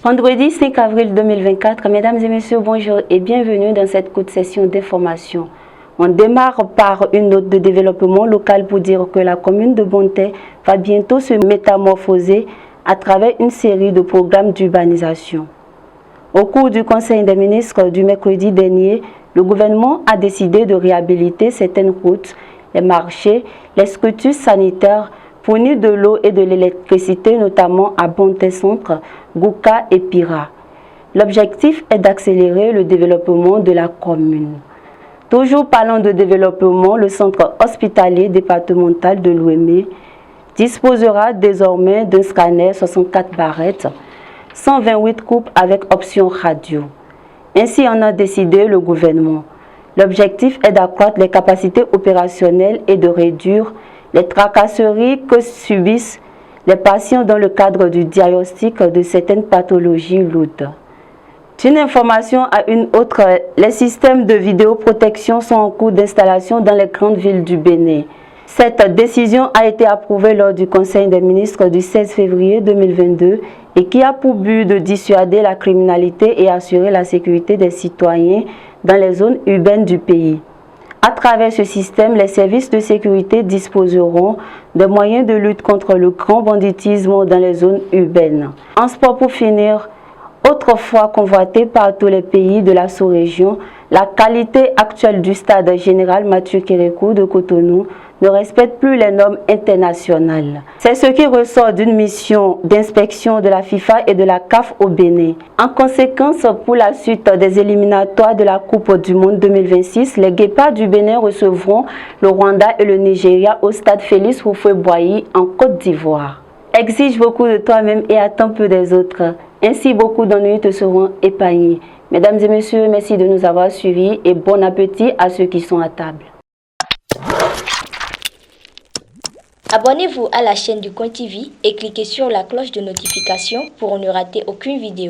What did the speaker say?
Vendredi 5 avril 2024, mesdames et messieurs, bonjour et bienvenue dans cette courte session d'information. On démarre par une note de développement local pour dire que la commune de Bonté va bientôt se métamorphoser à travers une série de programmes d'urbanisation. Au cours du Conseil des ministres du mercredi dernier, le gouvernement a décidé de réhabiliter certaines routes, les marchés, les structures sanitaires, fournir de l'eau et de l'électricité, notamment à Bonté Centre, Gouka et Pira. L'objectif est d'accélérer le développement de la commune. Toujours parlant de développement, le centre hospitalier départemental de Lomé disposera désormais d'un scanner 64 barrettes, 128 coupes avec option radio. Ainsi en a décidé le gouvernement. L'objectif est d'accroître les capacités opérationnelles et de réduire les tracasseries que subissent les patients dans le cadre du diagnostic de certaines pathologies lourdes. D'une information à une autre, les systèmes de vidéoprotection sont en cours d'installation dans les grandes villes du Bénin. Cette décision a été approuvée lors du Conseil des ministres du 16 février 2022 et qui a pour but de dissuader la criminalité et assurer la sécurité des citoyens dans les zones urbaines du pays. À travers ce système, les services de sécurité disposeront de moyens de lutte contre le grand banditisme dans les zones urbaines. En sport pour finir, autrefois convoité par tous les pays de la sous-région, la qualité actuelle du stade général Mathieu Kérékou de Cotonou ne respecte plus les normes internationales. C'est ce qui ressort d'une mission d'inspection de la FIFA et de la CAF au Bénin. En conséquence, pour la suite des éliminatoires de la Coupe du Monde 2026, les Guépards du Bénin recevront le Rwanda et le Nigeria au stade Félix Houphouët-Boigny en Côte d'Ivoire. Exige beaucoup de toi-même et attends peu des autres. Ainsi, beaucoup d'ennuis te seront épargnés. Mesdames et messieurs, merci de nous avoir suivis et bon appétit à ceux qui sont à table. Abonnez-vous à la chaîne du Coin TV et cliquez sur la cloche de notification pour ne rater aucune vidéo.